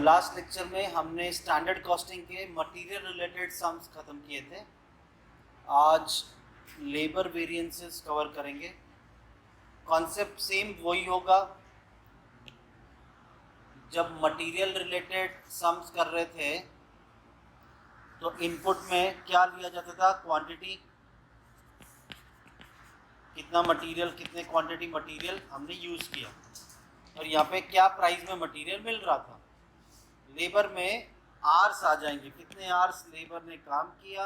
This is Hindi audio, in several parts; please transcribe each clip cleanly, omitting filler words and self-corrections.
लास्ट लेक्चर में हमने स्टैंडर्ड कॉस्टिंग के मटेरियल रिलेटेड सम्स ख़त्म किए थे। आज लेबर वेरिएंसेस कवर करेंगे। कॉन्सेप्ट सेम वही होगा। जब मटेरियल रिलेटेड सम्स कर रहे थे तो इनपुट में क्या लिया जाता था? क्वांटिटी, कितना मटेरियल, कितने क्वांटिटी मटेरियल हमने यूज़ किया, और यहाँ पे क्या प्राइस में मटेरियल मिल रहा था। लेबर में आर्स आ जाएंगे, कितने आर्स लेबर ने काम किया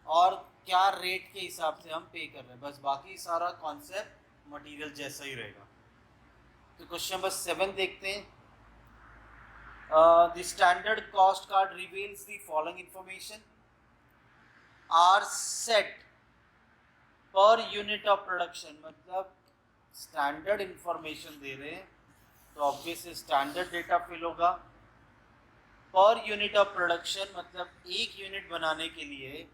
और क्या रेट के हिसाब से हम पे कर रहे हैं। बस बाकी सारा कॉन्सेप्ट मटेरियल जैसा ही रहेगा। तो क्वेश्चन नंबर 7 देखते हैं। The standard cost card reveals the following information are set per unit of production. मतलब स्टैंडर्ड इंफॉर्मेशन दे रहे हैं तो ऑब्वियसली स्टैंडर्ड डेटा फिल होगा। पर यूनिट ऑफ प्रोडक्शन मतलब एक यूनिट बनाने के लिए,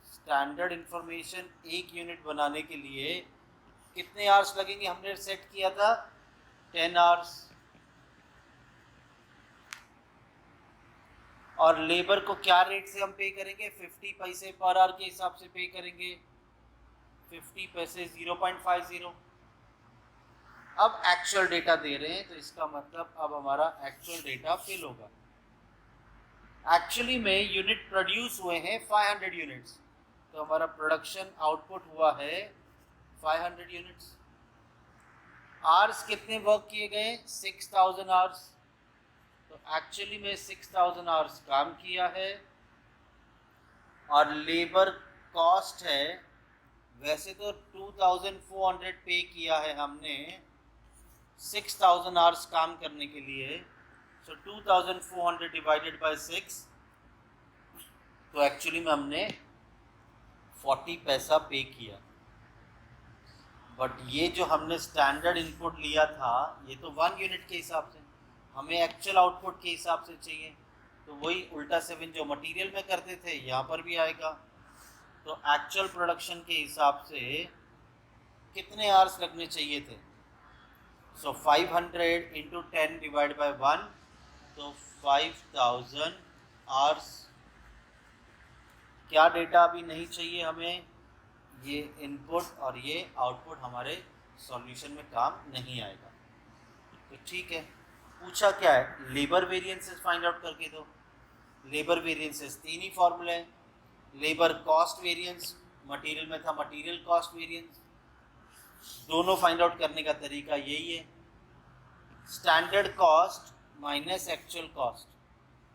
स्टैंडर्ड इंफॉर्मेशन एक यूनिट बनाने के लिए कितने आवर्स लगेंगे हमने सेट किया था 10 आवर्स। और लेबर को क्या रेट से हम पे करेंगे? 50 पैसे पर आवर के हिसाब से पे करेंगे। 50 पैसे 0.50। अब एक्चुअल डेटा दे रहे हैं तो इसका मतलब अब हमारा एक्चुअल डेटा फिल होगा। एक्चुअली में यूनिट प्रोड्यूस हुए हैं 500 यूनिट्स, तो हमारा प्रोडक्शन आउटपुट हुआ है 500 यूनिट्स। आवर्स कितने वर्क किए गए? 6000 आवर्स। तो एक्चुअली में 6000 आवर्स काम किया है। और लेबर कॉस्ट है, वैसे तो 2400 पे किया है हमने 6000 आवर्स काम करने के लिए। सो 2400 डिवाइडेड बाय 6, तो एक्चुअली में हमने 40 पैसा पे किया। बट ये जो हमने स्टैंडर्ड इनपुट लिया था ये तो 1 यूनिट के हिसाब से, हमें एक्चुअल आउटपुट के हिसाब से चाहिए। तो वही उल्टा 7 जो मटेरियल में करते थे यहाँ पर भी आएगा। तो एक्चुअल प्रोडक्शन के हिसाब से कितने आवर्स लगने चाहिए थे? सो 500 इंटू 10 डिवाइड बाय 1, तो 5000 आवर्स। क्या डेटा अभी नहीं चाहिए हमें? ये इनपुट और ये आउटपुट हमारे सॉल्यूशन में काम नहीं आएगा। तो ठीक है, पूछा क्या है? लेबर वेरिएंसेस फाइंड आउट करके दो। लेबर वेरिएंसेस 3 ही फॉर्मूले हैं। लेबर कॉस्ट वेरिएंस, मटेरियल में था मटेरियल कॉस्ट वेरिएंस। दोनों फाइंड आउट करने का तरीका यही है, standard cost minus actual cost.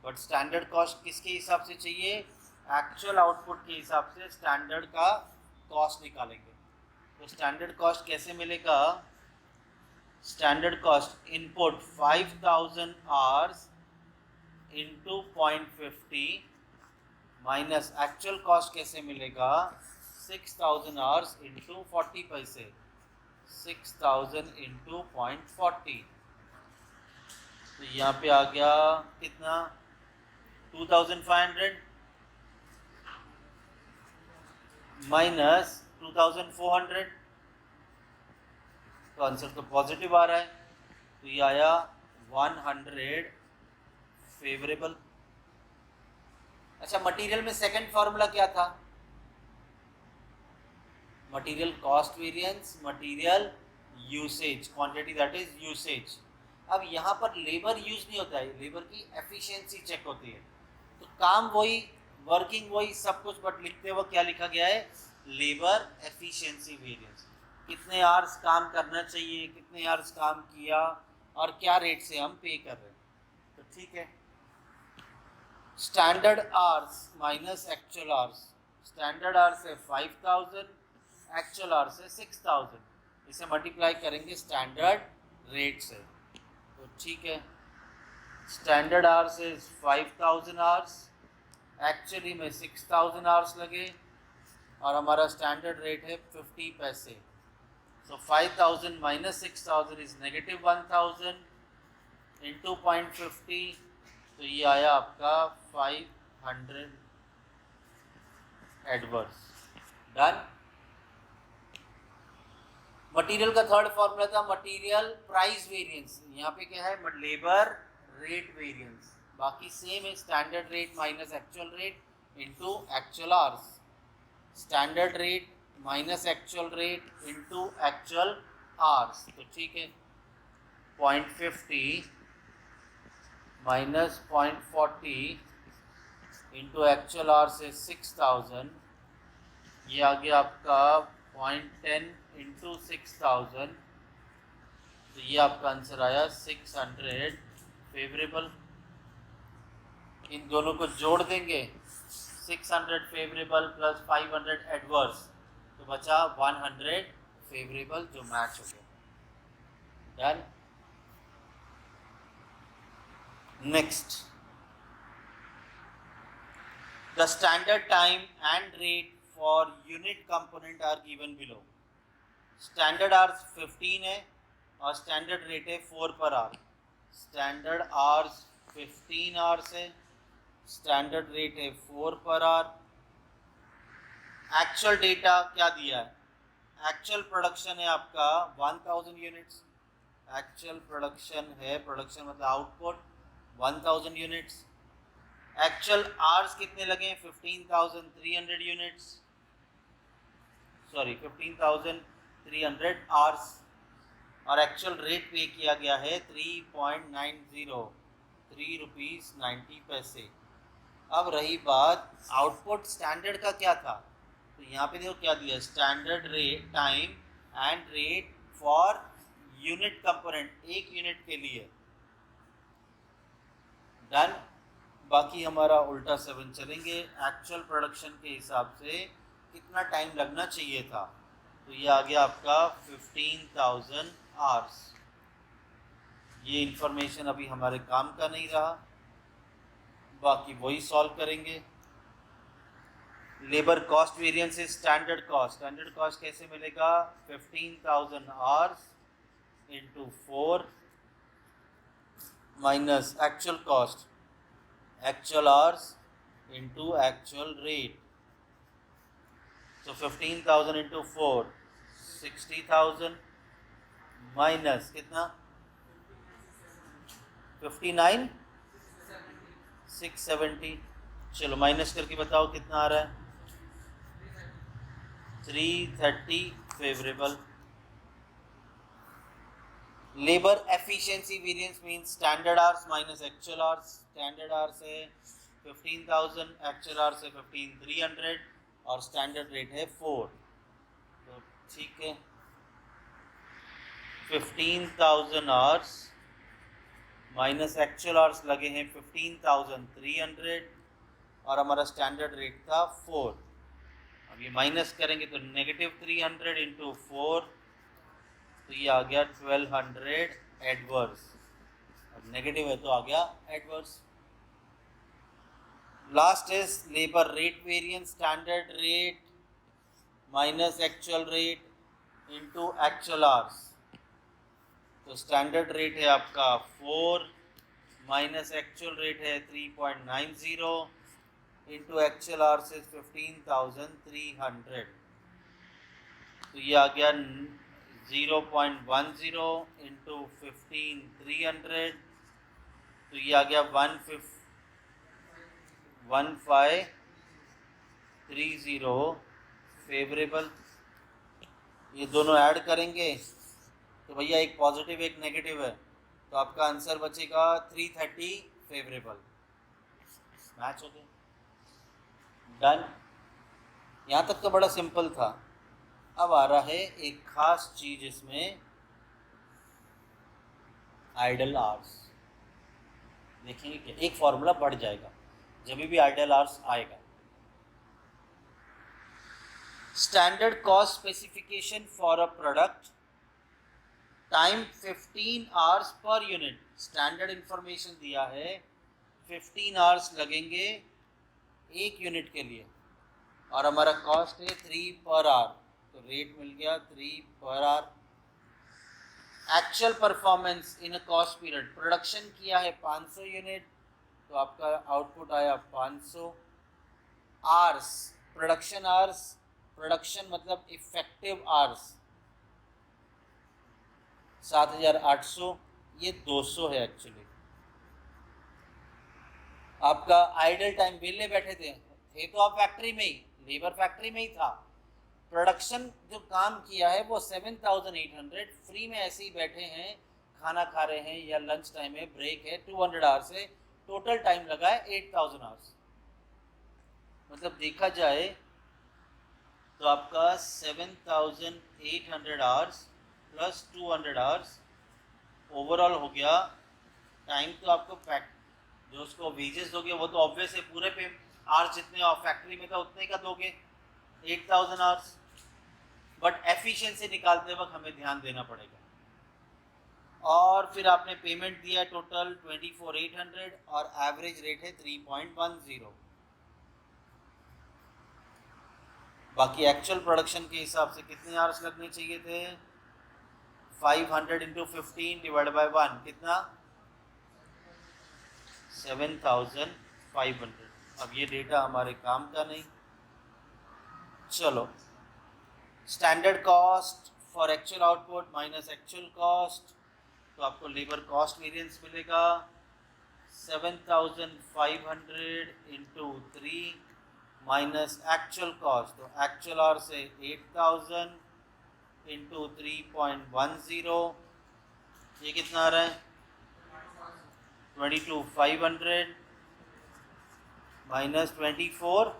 But standard cost किसके हिसाब से चाहिए? एक्चुअल आउटपुट के हिसाब से स्टैंडर्ड का कॉस्ट निकालेंगे। तो स्टैंडर्ड कॉस्ट कैसे मिलेगा? Standard cost input 5000 hours into 0.50 minus actual cost कैसे मिलेगा? 6000 आवर्स इंटू 40 पैसे, 6000 इंटू 0.40। तो यहाँ पे आ गया कितना? 2500 माइनस 2400। तो आंसर तो पॉजिटिव आ रहा है, तो ये आया 100 फेवरेबल। अच्छा, मटेरियल में सेकंड फॉर्मूला क्या था? Material cost variance, material usage, quantity that is usage. अब यहाँ पर लेबर यूज नहीं होता है, लेबर की एफिशिएंसी चेक होती है। तो काम वही, वर्किंग वही, सब कुछ, बट लिखते वक्त क्या लिखा गया है? Labour efficiency variance. कितने आवर्स काम करना चाहिए, कितने आवर्स काम किया और क्या रेट से हम पे कर रहे हैं। तो ठीक है, standard hours minus actual hours. Standard hours है 5000, एक्चुअल आवर्स है 6000। इसे मल्टीप्लाई करेंगे स्टैंडर्ड रेट से। तो ठीक है, स्टैंडर्ड आवर्स है 5000 आवर्स, एक्चुअली में 6000 आवर्स लगे और हमारा स्टैंडर्ड रेट है 50 पैसे। सो 5000 माइनस 6000 इज नेगेटिव 1000 इंटू 0.50, तो ये आया आपका 500 एडवर्स। डन। मटेरियल का थर्ड फॉर्मूला था मटेरियल प्राइस वेरिएंस। यहाँ पे क्या है? लेबर रेट वेरिएंस, बाकी सेम है, standard rate minus actual rate into actual hours, standard rate minus actual rate into actual hours. तो ठीक है, 0.50 माइनस 0.40 इंटू एक्चुअल आवर्स है 6000, ये आ गया आपका 0.10 इंटू 6000, तो ये आपका आंसर आया 600 फेवरेबल। इन दोनों को जोड़ देंगे, 600 फेवरेबल प्लस 500 एडवर्स, तो बचा 100 फेवरेबल, जो मैच हो गया। Done. Next, the standard time and rate for unit component are given below. Standard hours 15 है और स्टैंडर्ड रेट है 4 per hour. Standard hours 15 hours है, स्टैंडर्ड रेट है 4 पर आवर। एक्चुअल डेटा क्या दिया है? एक्चुअल प्रोडक्शन है आपका 1000 यूनिट्स, एक्चुअल प्रोडक्शन है, प्रोडक्शन मतलब आउटपुट 1000 यूनिट्स। एक्चुअल आवर्स कितने लगे हैं? 15,300 यूनिट्स, सॉरी 15,300 आवर्स, और एक्चुअल रेट पे किया गया है 3.90, 3 रुपीज़ 90 पैसे। अब रही बात आउटपुट स्टैंडर्ड का क्या था, तो यहाँ पे देखो क्या दिया, standard rate time and rate for unit component, एक यूनिट के लिए। डन। बाकी हमारा उल्टा 7 चलेंगे, एक्चुअल प्रोडक्शन के हिसाब से कितना टाइम लगना चाहिए था, तो ये आ गया आपका 15,000 आवर्स। ये इंफॉर्मेशन अभी हमारे काम का नहीं रहा, बाकी वही सॉल्व करेंगे। Labour cost variance is standard cost, standard cost कैसे मिलेगा? 15,000 hours into 4 minus actual cost, actual hours into actual rate, so 15,000 into 4 60,000 minus कितना 59 670, चलो माइनस करके बताओ कितना आ रहा है? 330 favourable. Labour efficiency variance means standard hours minus actual hours, standard hours है 15,000, एक्चुअल आवर्स है 15,300 और स्टैंडर्ड रेट है 4, तो ठीक है 15,000 आवर्स माइनस एक्चुअल आवर्स लगे हैं 15,300 और हमारा स्टैंडर्ड रेट था 4। अब ये माइनस करेंगे तो नेगेटिव 300 इंटू 4, तो ये आ गया 1200 एडवर्स, अब नेगेटिव है तो आ गया adverse. Last is labour rate variance, standard rate minus actual rate into actual hours, तो स्टैंडर्ड रेट है आपका 4 माइनस एक्चुअल रेट है 3.90 इंटू एक्चुअल आवर्स इज 15,300, तो ये आ गया 0.10 इंटू 15,300, तो ये आ गया 1530 फेवरेबल। ये दोनों ऐड करेंगे तो भैया एक पॉजिटिव एक नेगेटिव है, तो आपका आंसर बचेगा 330 फेवरेबल, मैच हो गया। डन। यहाँ तक तो बड़ा सिंपल था। अब आ रहा है एक खास चीज इसमें, आइडल आवर्स। देखेंगे कि एक फॉर्मूला बढ़ जाएगा जब भी आइडल आवर्स आएगा। Standard cost specification for a product, time 15 hours per unit, standard information दिया है 15 आवर्स लगेंगे एक यूनिट के लिए और हमारा कॉस्ट है 3 पर आवर, तो रेट मिल गया 3 per hour. Actual performance in a cost period, production किया है 500 यूनिट, तो आपका आउटपुट आया 500 आवर्स। प्रोडक्शन आवर्स, प्रोडक्शन मतलब इफेक्टिव आवर्स 7,800, ये 200 है एक्चुअली, आपका आइडल टाइम, वेले बैठे थे तो आप फैक्ट्री में ही, लेबर फैक्ट्री में ही था। प्रोडक्शन जो काम किया है वो 7,800, फ्री में ऐसे ही बैठे हैं, खाना खा रहे हैं या लंच टाइम है, ब्रेक है, 200 आवर्स है, टोटल टाइम लगा है 8,000 आवर्स। मतलब देखा जाए तो आपका 7,800 आवर्स प्लस 200 आवर्स ओवरऑल हो गया टाइम। तो आपको जो उसको वेजेस दोगे वो तो ऑब्वियस है, पूरे पे आवर्स जितने आप फैक्ट्री में था उतने का दोगे, 8,000 आवर्स। बट एफिशिएंसी निकालते वक्त हमें ध्यान देना पड़ेगा। और फिर आपने पेमेंट दिया है टोटल 24,800 और एवरेज रेट है 3.10। बाकी एक्चुअल प्रोडक्शन के हिसाब से कितने आवर्स लगने चाहिए थे? 500 इंटू 15 डिवाइड बाई 1 कितना? 7,500। अब ये डेटा हमारे काम का नहीं। चलो, standard cost for actual output minus actual cost, तो आपको लेबर कॉस्ट वेरिएंस मिलेगा 7,500 इंटू 3 माइनस एक्चुअल कॉस्ट, तो एक्चुअल आवर से 8,000 इंटू 3.10, ये कितना आ रहा है? 22,500 माइनस 24,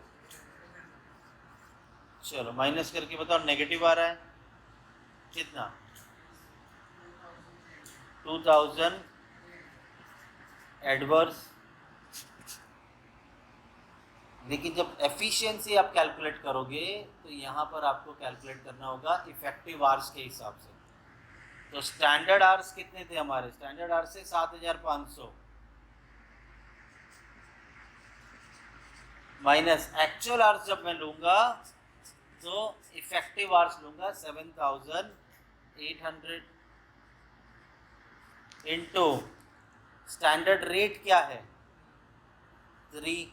चलो माइनस करके बताओ, नेगेटिव आ रहा है कितना? 2,000 एडवर्स। लेकिन जब एफिशिएंसी आप कैलकुलेट करोगे तो यहाँ पर आपको कैलकुलेट करना होगा इफेक्टिव आवर्स के हिसाब से। तो स्टैंडर्ड आवर्स कितने थे हमारे? स्टैंडर्ड आवर्स से 7,500 माइनस एक्चुअल आवर्स जब मैं लूँगा तो इफेक्टिव आवर्स लूँगा 7,800 इंटू स्टैंडर्ड रेट क्या है? 3।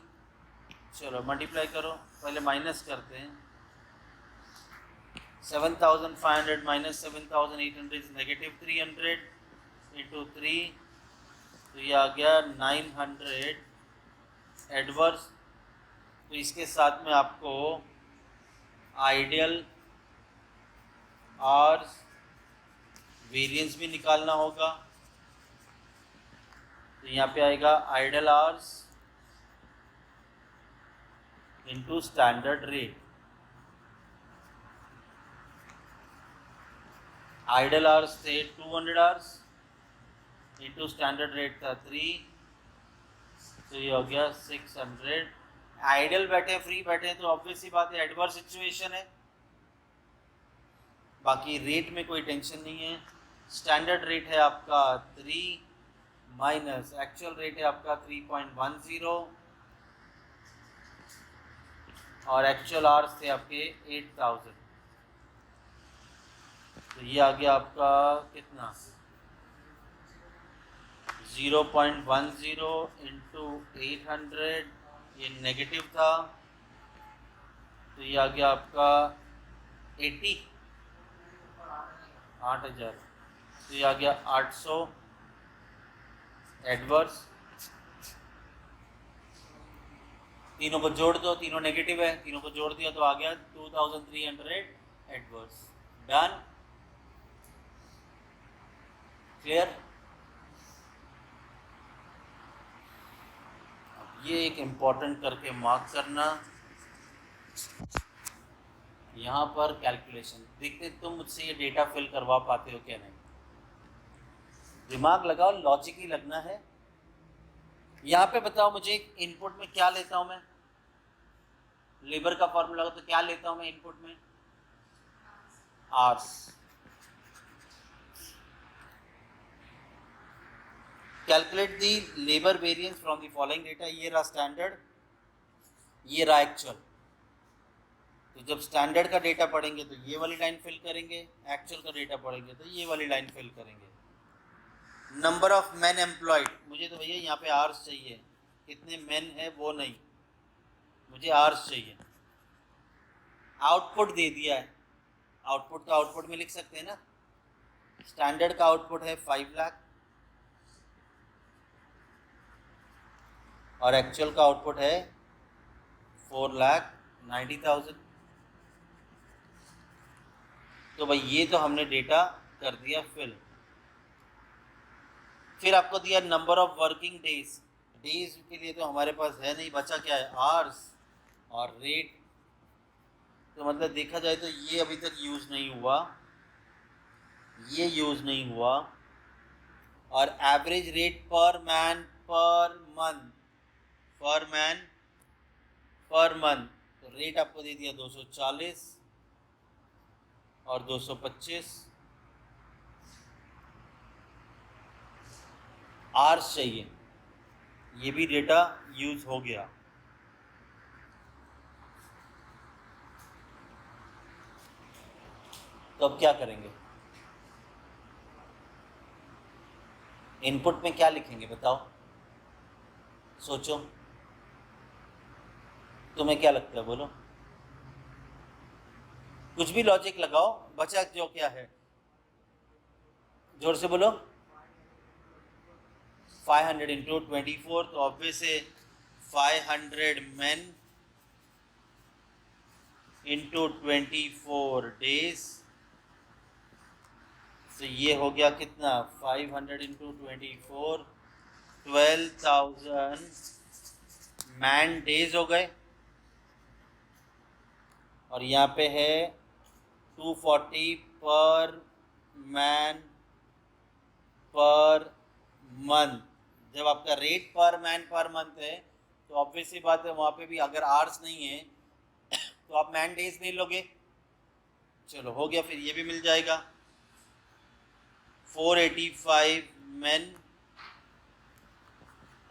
चलो मल्टीप्लाई करो, पहले माइनस करते हैं। 7,500 माइनस 7,800 इज नेगेटिव 300 इंटू 3, तो ये आ गया 900 एडवर्स। तो इसके साथ में आपको आइडियल आवर्स वेरिएंस भी निकालना होगा। तो यहाँ पे आएगा ideal hours into standard rate. Ideal hours थे 200 आवर्स इंटू स्टैंडर्ड रेट था 3, तो ये हो गया 600। आइडियल बैठे, फ्री बैठे, तो ऑब्वियस सी बात है एडवर्स सिचुएशन है। बाकी रेट में कोई टेंशन नहीं है। स्टैंडर्ड रेट है आपका 3 माइनस एक्चुअल रेट है आपका 3.10 और एक्चुअल आवर्स थे आपके 8,000। तो ये आ गया आपका कितना? 0.10 इंटू 800, ये नेगेटिव था, तो ये आ गया आपका 80, 8,000, तो ये आ गया 800 एडवर्स। तीनों को जोड़ दो, तीनों नेगेटिव है, तीनों को जोड़ दिया तो आ गया 2,300 एडवर्स। Done, clear? ये एक इम्पॉर्टेंट करके मार्क करना। यहाँ पर कैलकुलेशन देखते तुम मुझसे ये डेटा फिल करवा पाते हो क्या नहीं। दिमाग लगाओ, लॉजिक ही लगना है। यहाँ पे बताओ मुझे इनपुट में क्या लेता हूँ मैं? लेबर का फॉर्मूला तो क्या लेता हूँ मैं इनपुट में? Hours. Calculate the labour variance from the following data. ये रहा स्टैंडर्ड, ये रहा एक्चुअल। तो जब स्टैंडर्ड का डेटा पढ़ेंगे तो ये वाली लाइन फिल करेंगे, एक्चुअल का डेटा पढ़ेंगे तो ये वाली लाइन फिल करेंगे। नंबर ऑफ मैन एम्प्लॉयड, मुझे तो भैया यहाँ पे आवर्स चाहिए, कितने मैन है वो नहीं, मुझे आवर्स चाहिए। आउटपुट दे दिया है, आउटपुट तो आउटपुट में लिख सकते हैं ना। स्टैंडर्ड का आउटपुट है 5 लाख, और एक्चुअल का आउटपुट है 4,90,000। तो भाई ये तो हमने डेटा कर दिया फिल। फिर आपको दिया number of working days. Days के लिए तो हमारे पास है नहीं, बचा क्या है, आवर्स और रेट। तो मतलब देखा जाए तो ये अभी तक यूज़ नहीं हुआ, ये यूज़ नहीं हुआ। और एवरेज रेट पर मैन पर मंथ, पर मैन पर मंथ, तो रेट आपको दे दिया 240 और 225। आवर्स चाहिए, ये भी डेटा यूज हो गया। तो अब क्या करेंगे, इनपुट में क्या लिखेंगे बताओ, सोचो, तुम्हें क्या लगता है, बोलो, कुछ भी लॉजिक लगाओ। बचा जो क्या है, जोर से बोलो। 500 इंटू 24, तो ऑब्वियस है 500 men इंटू 24 डेज। तो ये हो गया कितना, 500 इंटू 24, 12,000 मैन डेज हो गए। और यहाँ पे है 240 पर मैन पर मंथ। जब आपका रेट पर मैन पर मंथ है तो ऑब्वियस सी बात है वहाँ पे भी अगर आवर्स नहीं है तो आप मैन डेज नहीं लोगे। चलो हो गया, फिर ये भी मिल जाएगा। 485 मैन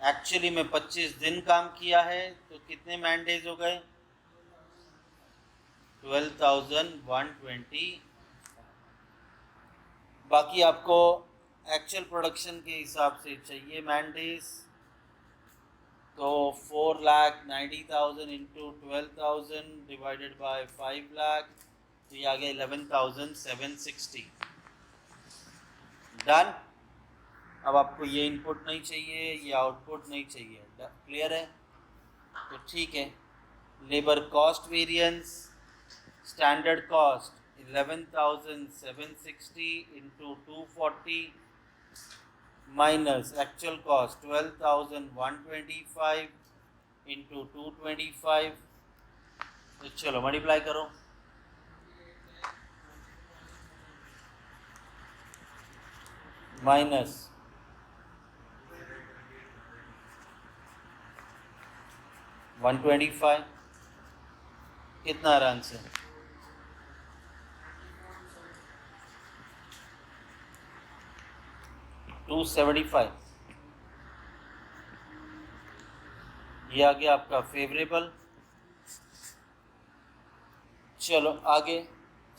एक्चुअली में 25 दिन काम किया है, तो कितने मैन डेज हो गए, 12,120। बाकी आपको एक्चुअल प्रोडक्शन के हिसाब से चाहिए मैन डेज, तो 4,90,000 इंटू 12,000 डिवाइडेड बाय 5 लाख, तो ये आ गया 11,760। डन। अब आपको ये इनपुट नहीं चाहिए, ये आउटपुट नहीं चाहिए, क्लियर है। तो ठीक है, labour cost variance, standard cost 11,760 into 240 minus actual cost 12,125 into 225। तो चलो मल्टीप्लाई करो, माइनस 125, कितना आ रहा आंसर, 275। ये आ गया आपका फेवरेबल। चलो आगे,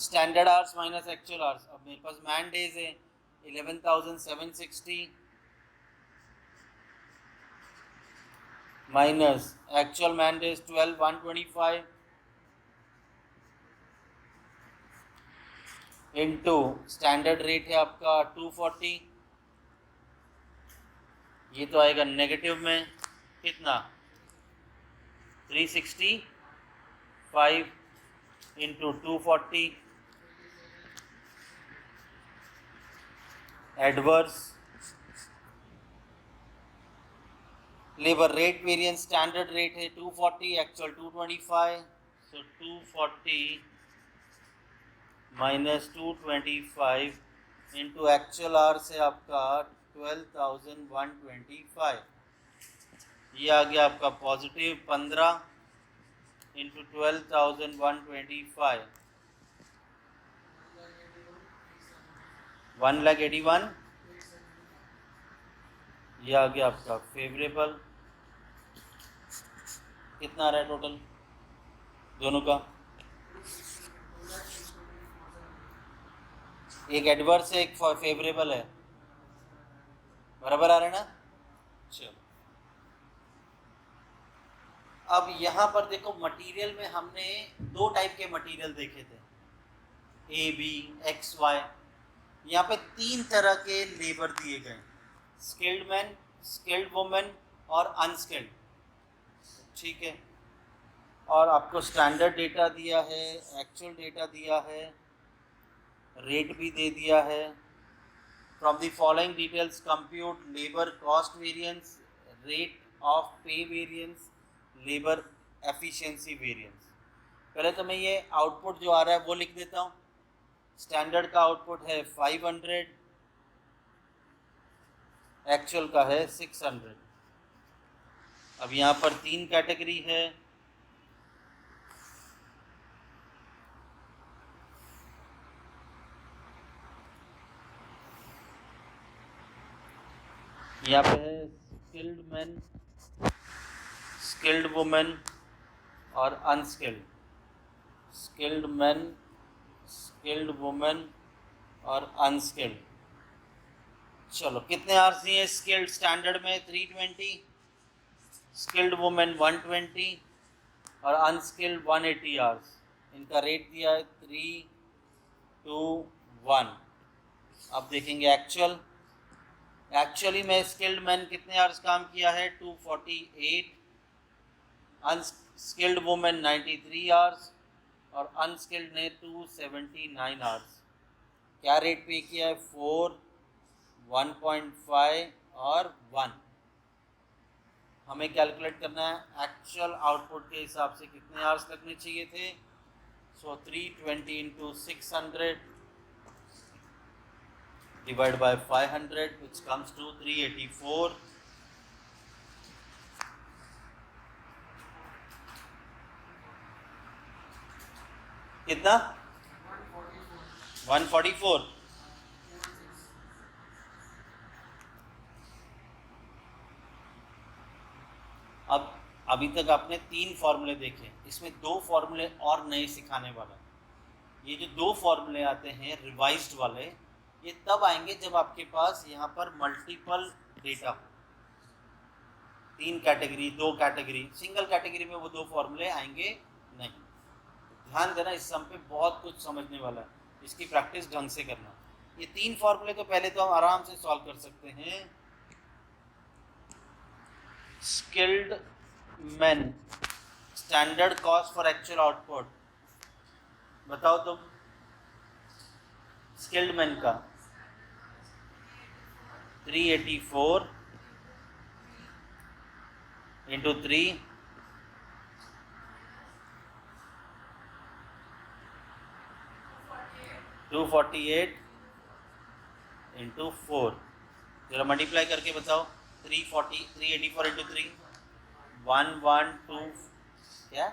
standard hours minus actual hours. अब मेरे पास मैन डेज है 11,760 minus actual man days 12,125 into standard rate है आपका 240। ये तो आएगा नेगेटिव में, कितना, 365 into 240 adverse. Labour rate variance, standard rate है 240, एक्चुअल 225, सो 240 माइनस 225 इंटू एक्चुअल आवर्स है आपका 12,125। ये आ गया आपका पॉजिटिव 15 इंटू 12,125, 1,81। ये आ गया आपका फेवरेबल। कितना आ रहा है टोटल दोनों का, एक एडवर्स है एक फेवरेबल है, बराबर आ रहा है ना। चलो अब यहाँ पर देखो, मटेरियल में हमने दो टाइप के मटेरियल देखे थे, ए बी एक्स वाई। यहाँ पे तीन तरह के लेबर दिए गए, स्किल्ड मैन, स्किल्ड वुमेन और अनस्किल्ड। ठीक है। और आपको स्टैंडर्ड डेटा दिया है, एक्चुअल डेटा दिया है, रेट भी दे दिया है। From the following details compute labour cost variance, rate of पे वेरिएंस, लेबर एफिशिएंसी वेरिएंस। पहले तो मैं ये आउटपुट जो आ रहा है वो लिख देता हूँ। स्टैंडर्ड का आउटपुट है 500, एक्चुअल का है 600। अब यहाँ पर 3 कैटेगरी है। यहाँ पे है स्किल्ड मैन, स्किल्ड वुमेन और unskilled. Skilled man, skilled women और अनस्किल्ड। चलो कितने आवर्स दिए स्किल्ड स्टैंडर्ड में? 320, स्किल्ड वुमेन 120 और अनस्किल्ड 180 आवर्स। इनका रेट दिया है 3, 2, 1। अब देखेंगे एक्चुअल। एक्चुअली में स्किल्ड मैन कितने आवर्स काम किया है? 248, अनस्किल्ड वुमेन 93 आवर्स और अनस्किल्ड ने 279 आवर्स। क्या रेट पे किया है? 4, 1.5 और 1। हमें कैलकुलेट करना है एक्चुअल आउटपुट के हिसाब से कितने आवर्स लगने चाहिए थे। So 320 into 600 divide by 500 which comes to 384। कितना? 144। अब अभी तक आपने 3 फॉर्मूले देखे, इसमें 2 फॉर्मूले और नए सिखाने वाला है। ये जो 2 फॉर्मूले आते हैं रिवाइज्ड वाले, ये तब आएंगे जब आपके पास यहाँ पर मल्टीपल डेटा हो। 3 कैटेगरी, 2 कैटेगरी, सिंगल कैटेगरी में वो 2 फॉर्मूले आएंगे नहीं। ध्यान देना, इस सम पे बहुत कुछ समझने वाला है, इसकी प्रैक्टिस ढंग से करना। ये 3 फॉर्मूले तो पहले तो हम आराम से सॉल्व कर सकते हैं। Skilled man, standard cost for actual output, बताओ तुम। स्किल्ड मैन का 384 इंटू 3 248 इंटू 4। जरा मल्टीप्लाई करके बताओ। 384 इंटू 3 112 क्या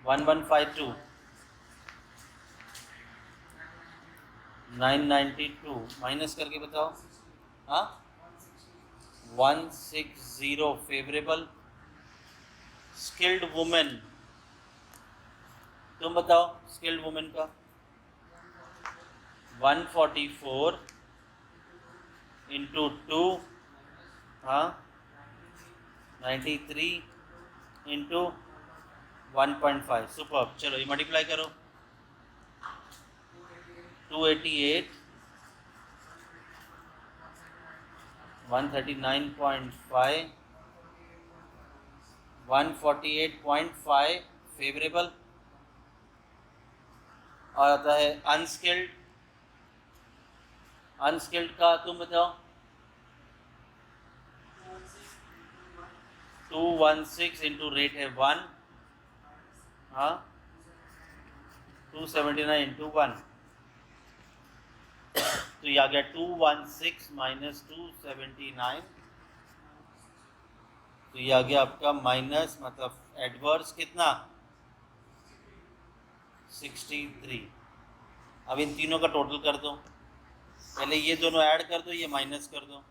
1152 992 माइनस करके बताओ। हाँ 160 फेवरेबल। स्किल्ड वुमेन, तुम बताओ स्किल्ड वुमेन का 144 इंटू 2 हाँ 93 इंटू 1.5। सुपर। चलो ये मल्टीप्लाई करो। 288 139.5 148.5 फेवरेबल। और आता है अनस्किल्ड। अनस्किल्ड का तुम बताओ। 216 इंटू रेट है 1 हाँ 279 इंटू 1 तो ये आ गया 216 माइनस 279। तो ये आ गया आपका माइनस, मतलब एडवर्स कितना 63। अब इन तीनों का टोटल कर दो। पहले ये दोनों ऐड कर दो, ये माइनस कर दो।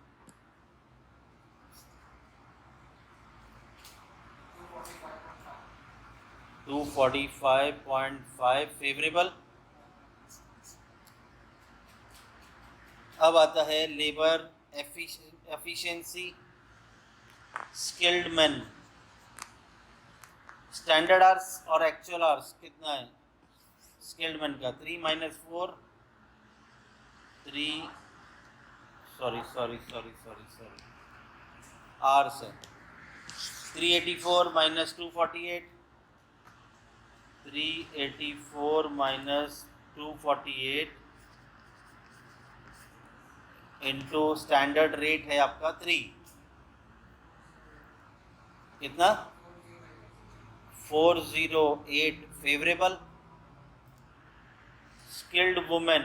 245.5 फेवरेबल। अब आता है labour efficiency. Skilled man, standard hours और एक्चुअल आवर्स कितना है स्किल्ड मैन का? 3 माइनस 4 3 सॉरी आवर्स है 384 minus 248, 384 minus 248 into standard rate है आपका 3, कितना 408 favourable. Skilled women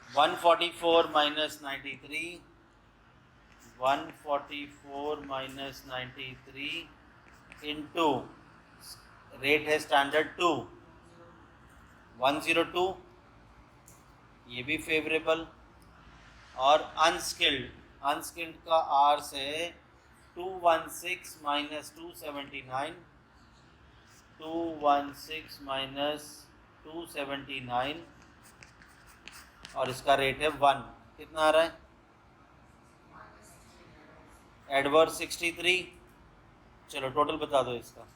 144 minus 93, 144 minus 93 into rate है स्टैंडर्ड 2, 102, ये भी फेवरेबल। और अनस्किल्ड का आर्स है 216 minus 279, 216 minus 279 और इसका रेट है 1, कितना आ रहा है एडवर्स 63। चलो टोटल बता दो इसका।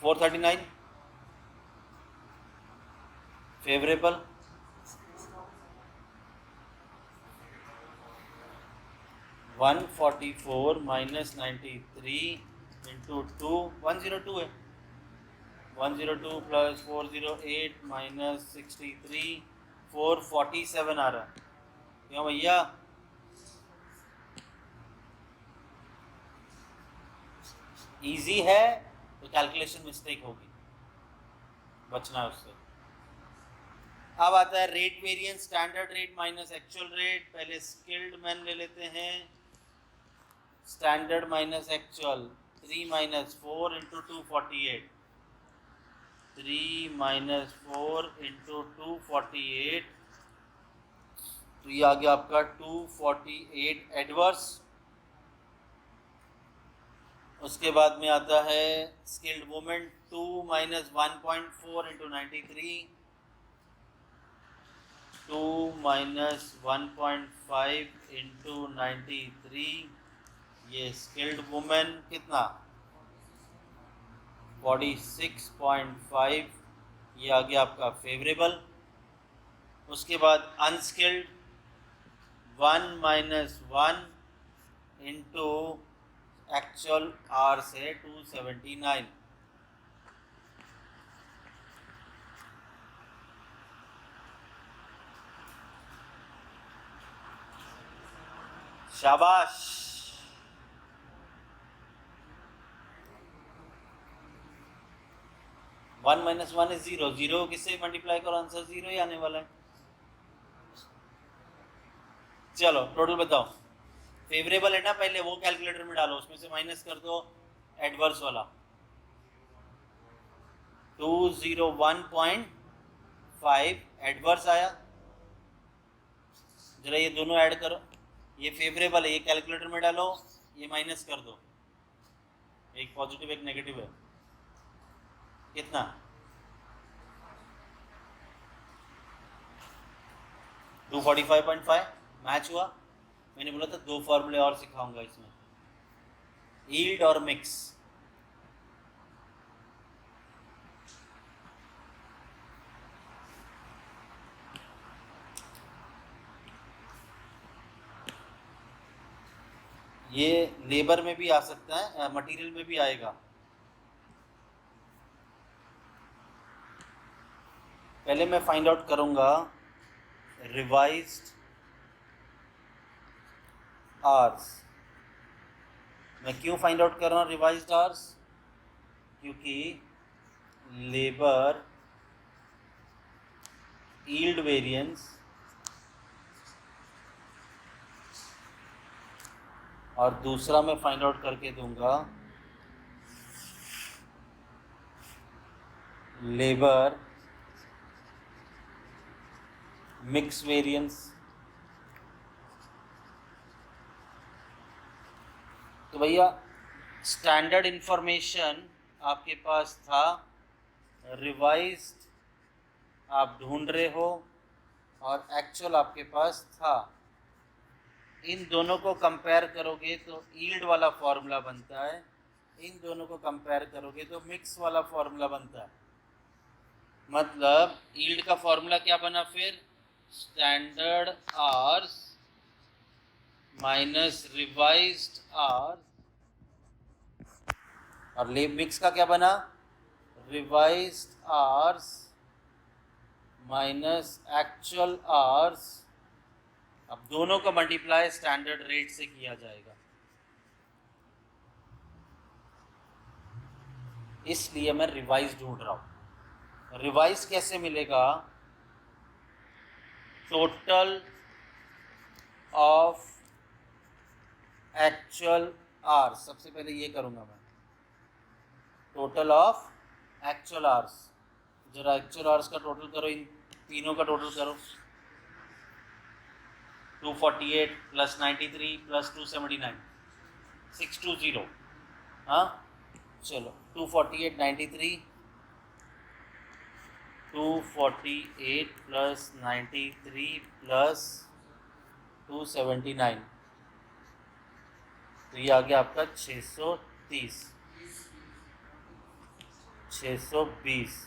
$439 फेवरेबल, 144 minus 93 इंटू 2, 102 है, 102 प्लस 408 माइनस 63, 447 आ रहा है। क्यों भैया? इजी है तो कैलकुलेशन मिस्टेक होगी, बचना है उससे। अब आता है rate variance, standard rate minus actual rate. पहले स्किल्ड मैन ले लेते हैं, standard minus actual 3 minus 4 into 248, 3 minus 4 into 248, तो ये आ गया आपका 248 एडवर्स। उसके बाद में आता है skilled women 2 minus 1.4 into 93, 2 minus 1.5 into 93, ये स्किल्ड वुमेन कितना 46.5, ये आ गया आपका फेवरेबल। उसके बाद unskilled 1 minus 1 into actual R से 279, शाबाश। 1 minus 1 is 0, 0 किससे मल्टीप्लाई करो आंसर 0 ही आने वाला है। चलो टोटल बताओ, फेवरेबल है ना, पहले वो कैलकुलेटर में डालो, उसमें से माइनस कर दो एडवर्स वाला। 201.5 एडवर्स आया। जरा ये दोनों ऐड करो, ये फेवरेबल है, ये कैलकुलेटर में डालो, ये माइनस कर दो, एक पॉजिटिव एक नेगेटिव है, कितना 245.5 मैच हुआ। मैंने बोला था 2 फॉर्मूले और सिखाऊंगा इसमें, यील्ड और मिक्स। ये लेबर में भी आ सकता है, मटेरियल में भी आएगा। पहले मैं फाइंड आउट करूंगा रिवाइज्ड आवर्स। मैं क्यों फाइंड आउट कर रहा हूँ रिवाइज्ड आवर्स? क्योंकि लेबर यील्ड वेरिएंस और दूसरा मैं फाइंड आउट करके दूंगा लेबर मिक्स वेरिएंस। तो भैया स्टैंडर्ड इंफॉर्मेशन आपके पास था, रिवाइज्ड आप ढूंढ रहे हो और एक्चुअल आपके पास था। इन दोनों को कंपेयर करोगे तो यील्ड वाला फॉर्मूला बनता है, इन दोनों को कंपेयर करोगे तो मिक्स वाला फॉर्मूला बनता है। मतलब यील्ड का फॉर्मूला क्या बना फिर? Standard hours minus revised hours, और लेब मिक्स का क्या बना, revised hours minus actual hours. अब दोनों का मल्टीप्लाई स्टैंडर्ड रेट से किया जाएगा, इसलिए मैं रिवाइज ढूंढ रहा हूं। रिवाइज कैसे मिलेगा, टोटल ऑफ एक्चुअल आवर्स, सबसे पहले ये करूंगा मैं, टोटल ऑफ एक्चुअल आवर्स। जरा एक्चुअल आवर्स का टोटल करो, इन तीनों का टोटल करो, 248 प्लस 93 प्लस 279, 620। हाँ चलो, 248 93, 248 प्लस 93 प्लस 279, तो ये आ गया आपका 630, 620।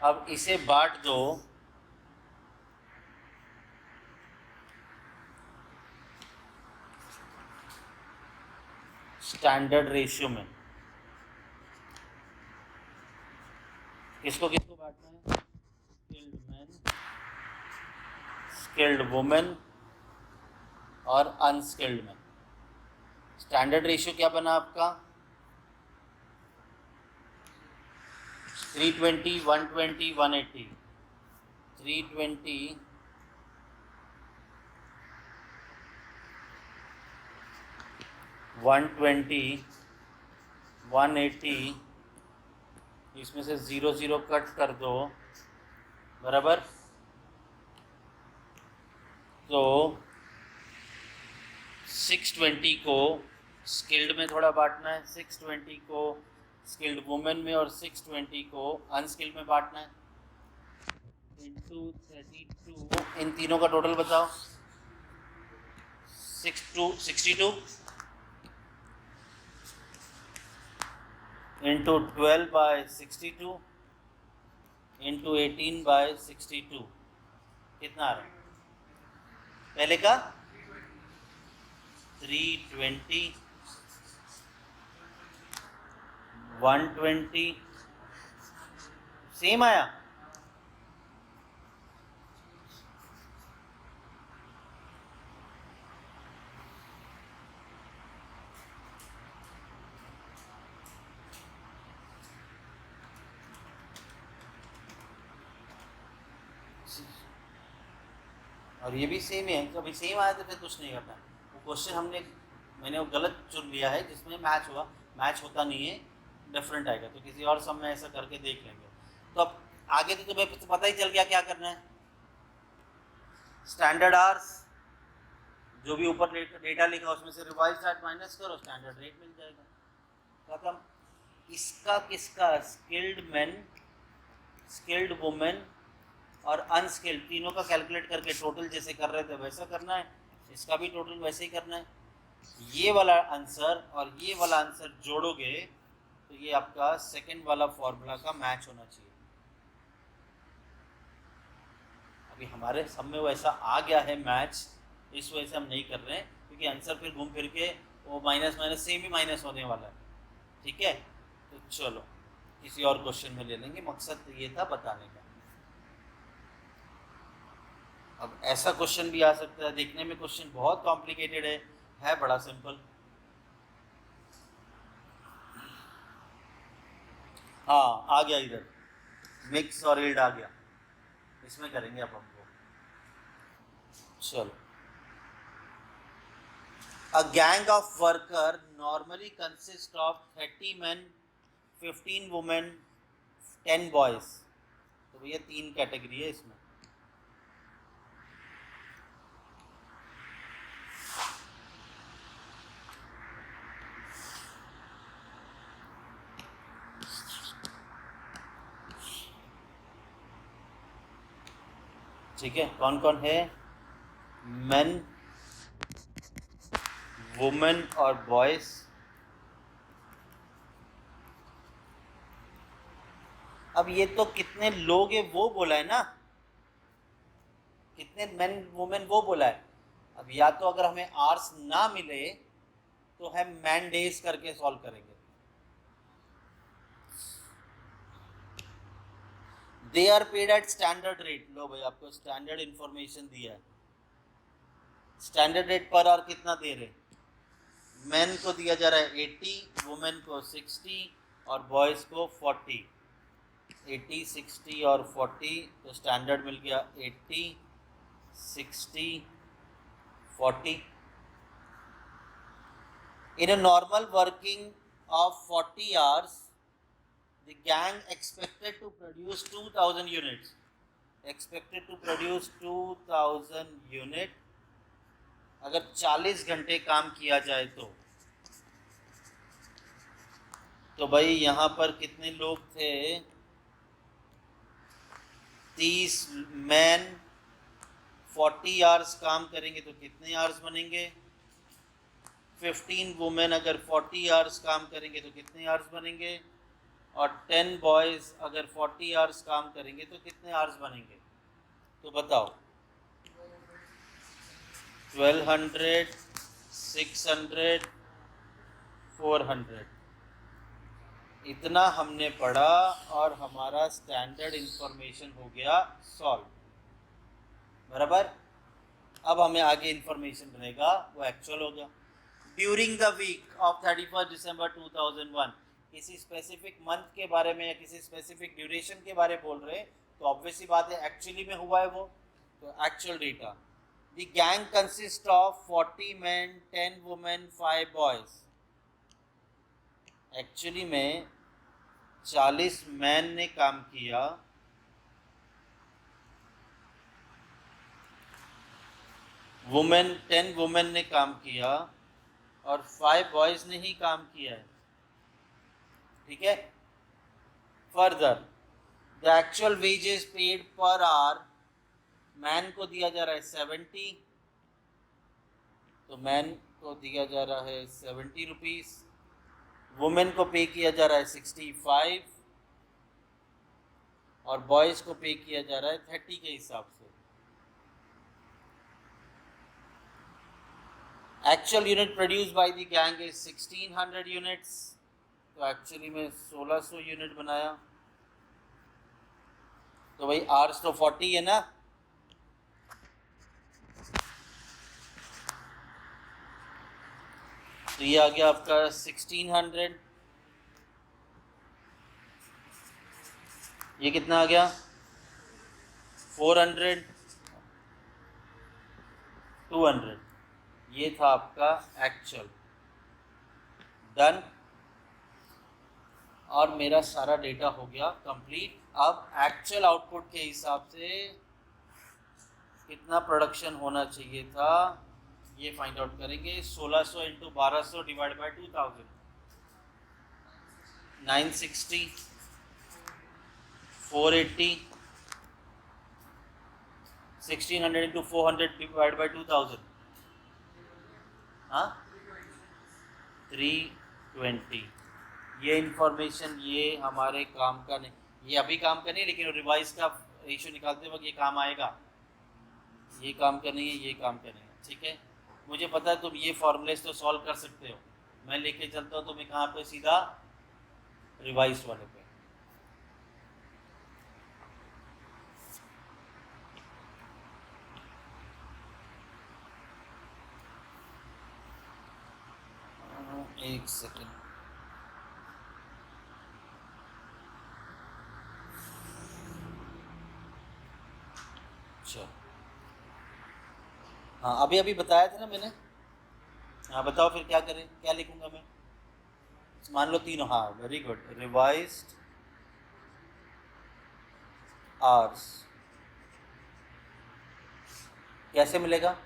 अब इसे बांट दो स्टैंडर्ड रेशियो में। किसको किसको बांटना है, स्किल्ड मैन, स्किल्ड वुमेन और अनस्किल्ड मैन। स्टैंडर्ड रेशियो क्या बना आपका, 320 120 180, 320 120 180, इसमें से 0 0 कट कर दो, बराबर। तो 620 को स्किल्ड में थोड़ा बांटना है, 620 को स्किल्ड वुमेन में और 620 को अनस्किल्ड में बांटना है, इंटू 32। इन तीनों का टोटल बताओ, 62 इंटू 12 बाय 62 इंटू 18 बाय 62, कितना आ रहा है, पहले का 320 120 सेम आया। और ये भी सेम है, कभी सेम आया तो फिर कुछ नहीं करना। वो क्वेश्चन मैंने वो गलत चुन लिया है जिसमें मैच हुआ, मैच होता नहीं है, डिफरेंट आएगा, तो किसी और सब में ऐसा करके देख लेंगे। तो अब आगे तो तुम्हें पता ही चल गया क्या करना है। स्टैंडर्ड आवर्स, जो भी ऊपर डेटा लिखा उसमें से रिवाइज रेट माइनस करो, स्टैंडर्ड रेट मिल जाएगा, खत्म। इसका किसका, स्किल्ड मैन, स्किल्ड वुमेन और अनस्किल्ड, तीनों का कैलकुलेट करके टोटल जैसे कर रहे थे वैसा करना है, इसका भी टोटल वैसे ही करना है। ये वाला आंसर और ये वाला आंसर जोड़ोगे तो ये आपका सेकंड वाला फॉर्मूला का मैच होना चाहिए। अभी हमारे सब में वैसा आ गया है मैच, इस वजह से हम नहीं कर रहे हैं, क्योंकि आंसर फिर घूम फिर के वो माइनस माइनस सेम ही माइनस होने वाला है, ठीक है। तो चलो किसी और क्वेश्चन में ले लेंगे, मकसद तो ये था बताने का। अब ऐसा क्वेश्चन भी आ सकता है, देखने में क्वेश्चन बहुत कॉम्प्लिकेटेड है बड़ा सिंपल। हाँ आ गया, इधर मिक्स और यील्ड आ गया, इसमें करेंगे अब हमको। चलो, a gang of worker normally consist of 30 men 15 women 10 boys। तो भैया 3 कैटेगरी है इसमें। ठीक है, कौन कौन है, मेन, वुमेन और बॉयज। अब ये तो कितने लोग हैं वो बोला है ना, कितने मेन वुमेन वो बोला है। अब या तो अगर हमें आवर्स ना मिले तो हम मैन डेज करके सॉल्व करेंगे। They are paid at standard rate. लो भाई आपको स्टैंडर्ड इंफॉर्मेशन दिया है। स्टैंडर्ड रेट पर आवर कितना दे रहे? मेन को दिया जा रहा है 80, वुमेन को 60 और बॉयज़ को 40। 80, 60 और 40, तो स्टैंडर्ड मिल गया 80, 60, 40। In a normal working of 40 hours, the gang expected to produce 2000 units. Expected to produce 2000 unit. अगर 40 घंटे काम किया जाए तो भाई यहाँ पर कितने लोग थे? 30 मैन 40 आवर्स काम करेंगे तो कितने आवर्स बनेंगे? 15 वुमेन अगर 40 आवर्स काम करेंगे तो कितने आवर्स बनेंगे? और 10 बॉयज़ अगर 40 आवर्स काम करेंगे तो कितने आवर्स बनेंगे? तो बताओ। 1200, 600, 400, इतना हमने पढ़ा और हमारा स्टैंडर्ड इंफॉर्मेशन हो गया सॉल्व। बराबर। अब हमें आगे इंफॉर्मेशन रहेगा वो एक्चुअल होगा। ड्यूरिंग द वीक ऑफ 31 दिसंबर 2001, किसी स्पेसिफिक मंथ के बारे में या किसी स्पेसिफिक ड्यूरेशन के बारे में बोल रहे हैं तो ऑब्वियस सी बात है एक्चुअली में हुआ है वो, तो actual data. The gang consist of 40 men, 10 women, 5 boys। Actually में 40 मैन ने काम किया, 10 वुमेन ने काम किया और 5 बॉयज ने ही काम किया है। ठीक है। Further the actual wages paid per hour, man को दिया जा रहा है 70, तो मैन को दिया जा रहा है 70 रुपीज़। वुमेन को पे किया जा रहा है 65 और बॉयज़ को पे किया जा रहा है 30 के हिसाब से। Actual unit produce by the gang is 1600 units, तो एक्चुअली में 1600 यूनिट बनाया। तो भाई आर्स तो 40 है ना, तो ये आ गया आपका 1600। ये कितना आ गया? 400, 200। ये था आपका एक्चुअल। डन। और मेरा सारा डेटा हो गया कंप्लीट। अब एक्चुअल आउटपुट के हिसाब से कितना प्रोडक्शन होना चाहिए था ये फाइंड आउट करेंगे। 1600 into 1200 divide by 2000, 960, 480, 1600 into 400 divide by 2000, हाँ 320। ये इंफॉर्मेशन ये हमारे काम का नहीं, ये अभी काम का नहीं, लेकिन रिवाइज का रेशियो निकालते वक्त ये काम आएगा। ये काम का नहीं है, ये काम का नहीं है। ठीक है। मुझे पता है तुम ये फॉर्मूलेस तो सॉल्व कर सकते हो, मैं लेके चलता हूँ तुम्हें कहाँ पे? सीधा रिवाइज वाले पे। एक सेकेंड। अच्छा हाँ, अभी अभी बताया था ना मैंने। हाँ बताओ फिर क्या करें, क्या लिखूंगा मैं? मान लो तीनों। हाँ वेरी गुड। रिवाइज्ड आवर्स कैसे मिलेगा?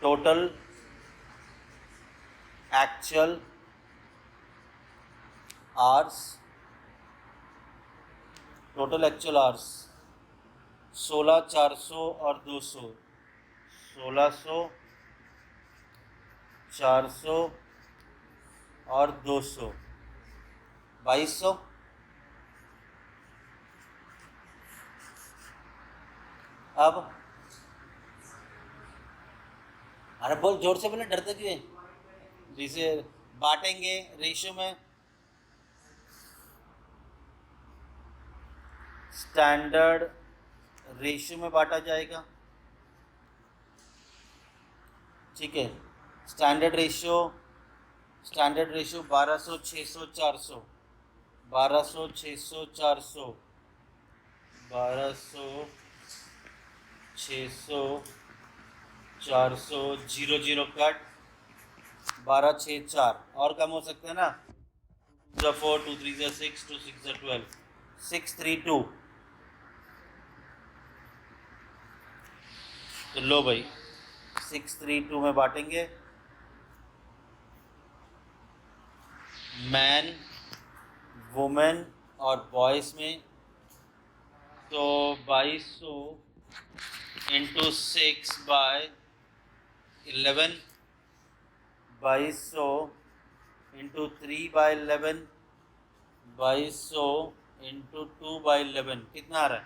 Total actual hours, total actual hours 16, 400 और 200, 1600, 400 और 200 2200। अब अरे बोल जोर से बोले, डरते क्यों है? जिसे बांटेंगे रेशियो में, स्टैंडर्ड रेशियो में बांटा जाएगा। ठीक है, स्टैंडर्ड रेशियो 1200 600 400, 1200 600 400, 1200 600 400, 0 कट, 12 6 4, और कम हो सकता है ना, 2 4 2 3 6 2 6 12, 632। तो लो भाई 632 में बांटेंगे। मैन, वुमेन और बॉयज़ में, तो 2200 इंटू 6/11, 2200 इंटू 3/11, 2200 इंटू 2/11, कितना आ रहा है?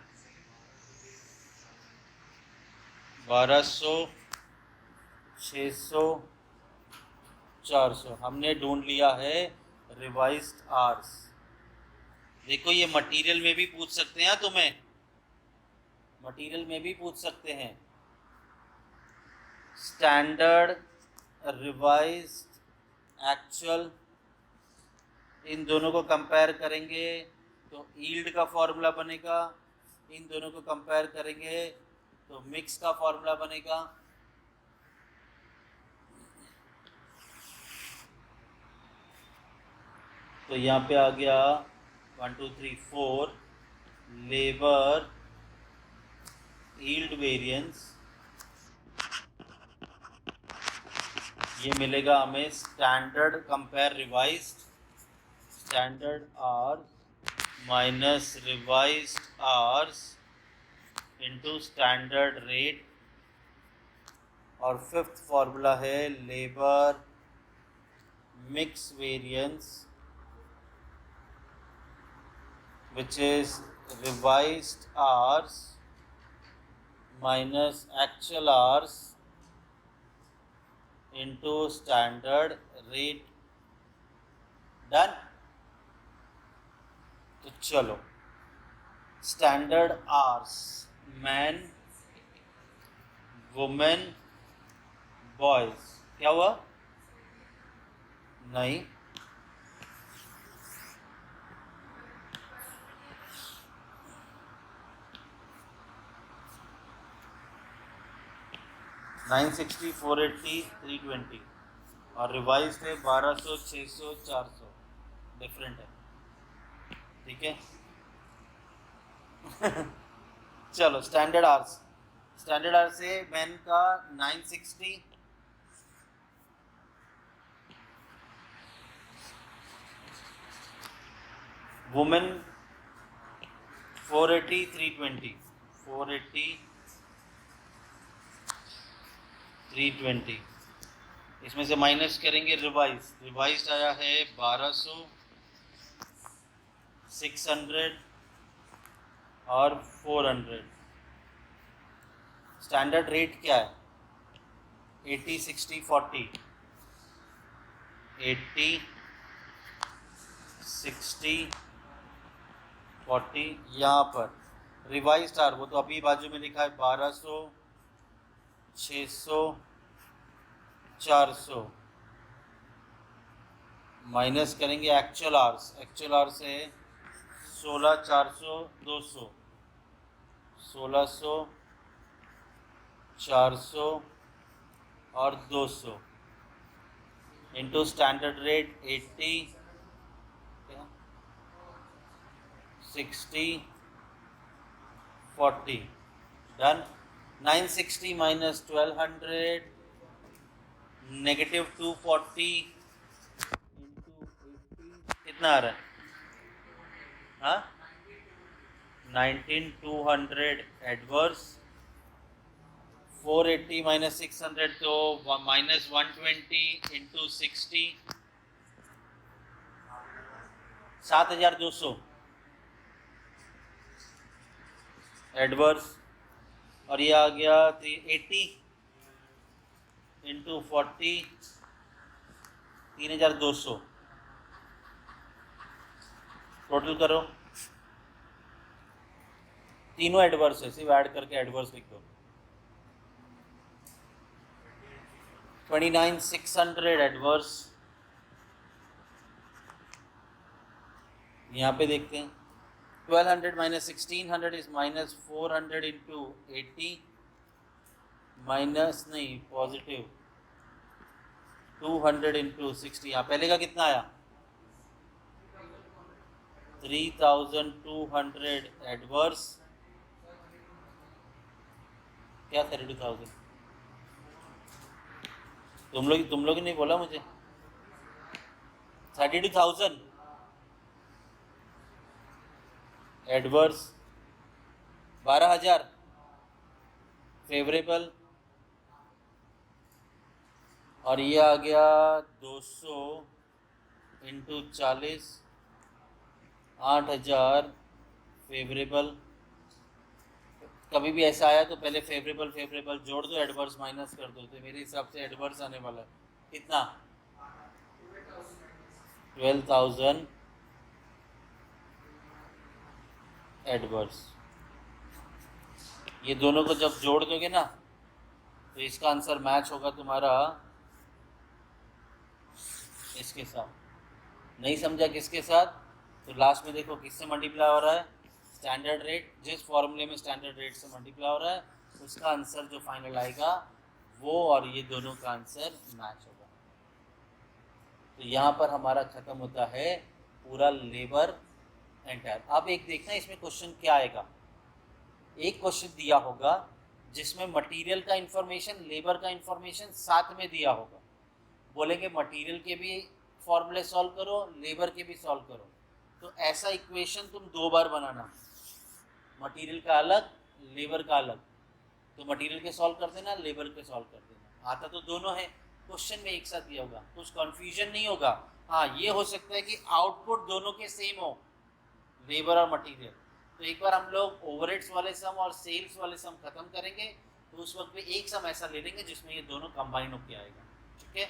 1200 600 400। हमने ढूंढ लिया है रिवाइज्ड आवर्स। देखो ये मटेरियल में भी पूछ सकते हैं तुम्हें, मटेरियल में भी पूछ सकते हैं। स्टैंडर्ड, रिवाइज्ड, एक्चुअल, इन दोनों को कंपेयर करेंगे तो यील्ड का फॉर्मूला बनेगा, इन दोनों को कंपेयर करेंगे तो मिक्स का फॉर्मूला बनेगा। तो यहाँ पे आ गया 1 2 3 4 लेबर यील्ड वेरिएंस, ये मिलेगा हमें standard compare revised, standard hours minus revised hours into standard rate, और फिफ्थ फॉर्मूला है labour mix variance which is revised hours minus actual hours into standard rate। Done. तो चलो standard hours, man, women, boys, क्या हुआ? नहीं, नाइन 60 480 320, और रिवाइज है 1200 600 400, डिफरेंट है। ठीक है चलो स्टैंडर्ड आवर्स, स्टैंडर्ड आवर्स से मैन का 960, वुमेन 480 320, 480 320, इसमें से माइनस करेंगे रिवाइज, रिवाइज आया है 1200 600 और 400। स्टैंडर्ड रेट क्या है? 80 60 40, 80 60 40। यहाँ पर रिवाइज्ड आर, वो तो अभी बाजू में लिखा है 1200 600 400, माइनस करेंगे एक्चुअल आवर्स, एक्चुअल आवर्स है 16 400 200, 1600 400 और 200 into standard rate 80 60 40, done. 960 minus 1200 negative 240 into 80, कितना आ रहा है? हाँ 19200 एडवर्स, 480 माइनस 600 तो माइनस 120 इंटू 60, 7,200 एडवर्स, और ये आ गया 380 इंटू 40, 3,200। टोटल करो, तीनों एडवर्स है, सिर्फ ऐड करके एडवर्स लिख दो। 29,600 एडवर्स। यहाँ पे देखते हैं, 1200 minus 1600 is minus 400 into 80, minus नहीं पॉजिटिव 200 इंटू 60। यहाँ पहले का कितना आया? 3,200 एडवर्स। क्या 32,000? तुम लोग ही नहीं बोला मुझे। 32,000 एडवर्स, 12,000 फेवरेबल, और ये आ गया 200 इंटू 40, 8,000 फेवरेबल। कभी भी ऐसा आया तो पहले फेवरेबल जोड़ दो, एडवर्स माइनस कर दो, तो मेरे हिसाब से एडवर्स आने वाला है कितना? 12,000 एडवर्स। ये दोनों को जब जोड़ दोगे ना तो इसका आंसर मैच होगा तुम्हारा इसके साथ। नहीं समझा किसके साथ? तो लास्ट में देखो किससे मल्टीप्लाई हो रहा है? स्टैंडर्ड रेट, जिस फॉर्मूले में स्टैंडर्ड रेट से मल्टीप्लाई हो रहा है उसका आंसर जो फाइनल आएगा वो और ये दोनों का आंसर मैच होगा। तो यहाँ पर हमारा खत्म होता है पूरा लेबर एंटायर। अब एक देखना इसमें क्वेश्चन क्या आएगा। एक क्वेश्चन दिया होगा जिसमें मटेरियल का इंफॉर्मेशन, लेबर का इंफॉर्मेशन साथ में दिया होगा। बोलेंगे मटेरियल के भी फॉर्मूले सॉल्व करो, लेबर के भी सॉल्व करो। तो ऐसा इक्वेशन तुम 2 बार बनाना, मटेरियल का अलग, लेबर का अलग। तो मटेरियल के सॉल्व कर देना, लेबर के सॉल्व कर देना। आता तो दोनों है, क्वेश्चन में एक साथ दिया होगा, कुछ कंफ्यूजन नहीं होगा। हाँ, ये हो सकता है कि आउटपुट दोनों के सेम हो, लेबर और मटेरियल। तो एक बार हम लोग ओवरहेड्स वाले सम और सेल्स वाले सम खत्म करेंगे, तो उस वक्त पे एक सम ऐसा ले लेंगे जिसमें ये दोनों कंबाइन होकर आएगा। ठीक है।